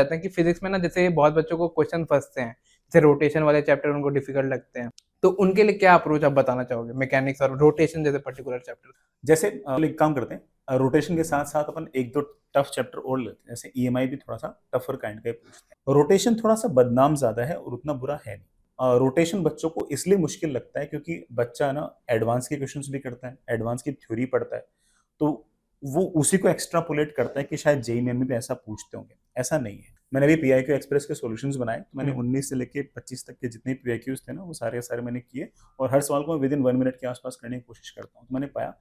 जाते हैं कि फिजिक्स में ना जैसे बहुत बच्चों को क्वेश्चन फंसते हैं, जैसे रोटेशन वाले चैप्टर उनको डिफिकल्ट लगते हैं, तो उनके लिए क्या अप्रोच आप बताना चाहोगे मैकेनिक्स और रोटेशन जैसे पर्टिकुलर चैप्टर? जैसे एक काम करते हैं, रोटेशन के साथ साथ अपन एक दो टफ चैप्टर और लेते हैं, जैसे ईएमआई भी थोड़ा सा टफर काइंड का ही पूछते हैं। रोटेशन थोड़ा सा बदनाम ज्यादा है और उतना बुरा है नहीं। रोटेशन बच्चों को इसलिए मुश्किल लगता है क्योंकि बच्चा ना एडवांस के क्वेश्चंस भी करता है, एडवांस की थ्योरी पढ़ता है, तो वो उसी को एक्स्ट्रापोलेट करता है कि शायद जेईई में भी ऐसा पूछते होंगे। ऐसा नहीं है। मैंने भी पीआईक्यू एक्सप्रेस के सॉल्यूशंस बनाए, तो मैंने 19 से लेके 25 तक के जितने पीआईक्यूज थे ना, वो सारे सारे मैंने किए और हर सवाल को मैं विद इन 1 मिनट के आसपास करने की कोशिश करता हूँ। तो मैंने पाया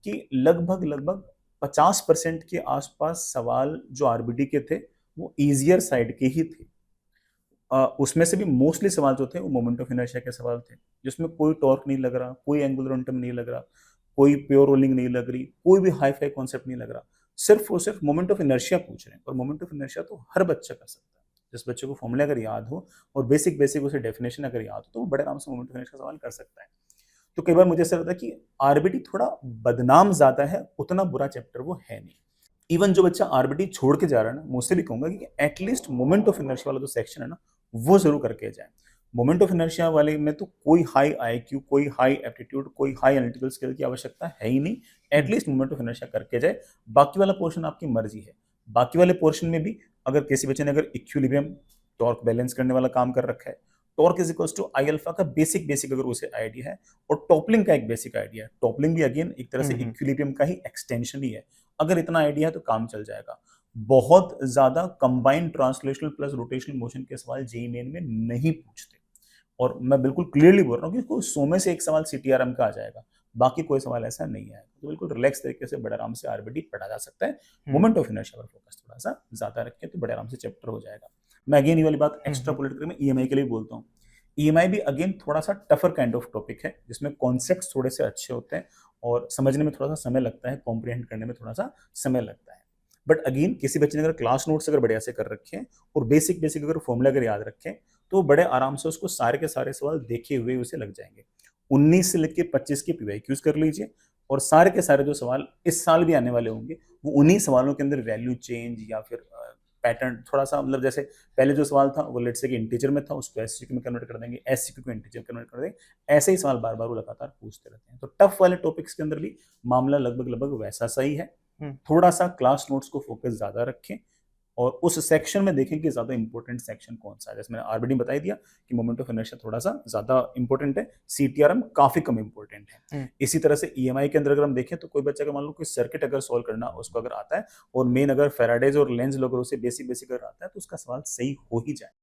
कि लगभग लगभग 50% के आसपास सवाल जो आरबीडी के थे वो इजियर साइड के ही थे। उसमें से भी मोस्टली सवाल जो थे वो मोमेंट ऑफ इनर्शिया के सवाल थे, जिसमें कोई टॉर्क नहीं लग रहा, कोई एंगुलर मोमेंटम नहीं लग रहा, कोई प्योर रोलिंग नहीं लग रही, कोई भी हाई फाई कॉन्सेप्ट नहीं लग रहा। सिर्फ और सिर्फ मोमेंट ऑफ इनर्शिया पूछ रहे हैं, और मोमेंट ऑफ इनर्शिया तो हर बच्चा कर सकता है। जिस बच्चे को फॉर्मूला अगर याद हो और बेसिक बेसिक उसे डेफिनेशन अगर याद हो, तो वो बड़े आराम से मोमेंट ऑफ इनर्शिया का सवाल कर सकता है। तो कई बार मुझे ऐसा लगता है कि आरबीटी थोड़ा बदनाम ज्यादा है, उतना बुरा चैप्टर वो है नहीं। इवन जो बच्चा आरबीटी छोड़ के जा रहा है ना, मैं उससे भी कहूंगा कि एटलीस्ट मोमेंट ऑफ इनर्शिया वाला जो सेक्शन है ना, वो जरूर करके जाए। मोमेंट ऑफ इनर्शिया वाले में तो कोई हाई आईक्यू, कोई हाई एप्टीट्यूड, कोई हाई एनालिटिकल स्किल की आवश्यकता है ही नहीं। एटलीस्ट मोमेंट ऑफ इनर्शिया करके जाए। बाकी वाला पोर्शन आपकी मर्जी है। बाकी वाले पोर्शन में भी अगर किसी बच्चे ने अगर इक्विलिब्रियम, टॉर्क बैलेंस करने वाला काम कर रखा है, torque is equals to I alpha का बेसिक बेसिक अगर उसे आइडिया है, और टॉपलिंग का एक बेसिक आइडिया है, टॉपलिंग भी अगेन एक तरह से इक्विलिब्रियम का ही एक्सटेंशन ही है, अगर इतना आइडिया है तो काम चल जाएगा। बहुत ज्यादा combined translational plus rotational motion के सवाल जेईई मेन में नहीं पूछते, और मैं बिल्कुल क्लियरली बोल रहा हूँ कि 100 में से एक सवाल सीटीआरएम का आ जाएगा, बाकी कोई सवाल ऐसा नहीं आएगा। तो बिल्कुल रिलैक्स तरीके से बड़े आराम से आरबीटी पढ़ा जा सकता है। मोमेंट ऑफ इनर्शिया पर फोकस थोड़ा सा ज्यादा रखें तो बड़े आराम से चैप्टर हो जाएगा। मैं अगेन ये वाली बात एक्स्ट्रा पोलेट करके मैं ईएमआई के लिए बोलता हूँ। ईएमआई भी अगेन थोड़ा सा टफर काइंड ऑफ टॉपिक है, जिसमें कॉन्सेप्ट थोड़े से अच्छे होते हैं और समझने में थोड़ा सा समय लगता है, कॉम्प्रिहेंड करने में थोड़ा सा समय लगता है। बट अगेन किसी बच्चे ने अगर क्लास नोट्स अगर बढ़िया से कर रखे हैं और बेसिक बेसिक अगर फॉर्मूला अगर याद रखें, तो बड़े आराम से उसको सारे के सारे सवाल देखे हुए उसे लग जाएंगे। 19 से लेकर 25 के पीवाईक्यूज कर लीजिए, और सारे के सारे जो सवाल इस साल भी आने वाले होंगे वो उन्हीं सवालों के अंदर वैल्यू चेंज या फिर पैटर्न थोड़ा सा, मतलब जैसे पहले जो सवाल था वो लेट्स से कि इंटीजर में था, उसको एससीक्यू में कन्वर्ट कर देंगे, एससीक्यू को इंटीजर कन्वर्ट कर देंगे। ऐसे ही सवाल बार बार वो लगातार पूछते रहते हैं। तो टफ वाले टॉपिक्स के अंदर भी मामला लगभग लगभग वैसा सही है। थोड़ा सा क्लास नोट्स को फोकस ज्यादा रखें और उस सेक्शन में देखें कि ज्यादा इंपॉर्टेंट सेक्शन कौन सा है। जैसे मैंने आरबीडी बता दिया कि मोमेंट ऑफ इनर्शिया थोड़ा सा ज्यादा इंपॉर्टेंट है, सीटीआरएम काफी कम इंपॉर्टेंट है। इसी तरह से ईएमआई के अंदर अगर हम देखें तो कोई बच्चा का मान लो कोई सर्किट अगर सॉल्व करना उसको अगर आता है और मेन अगर फेराडेज और लेंज अगर उसे बेसिक बेसिक अगर आता है, तो उसका सवाल सही हो ही जाए।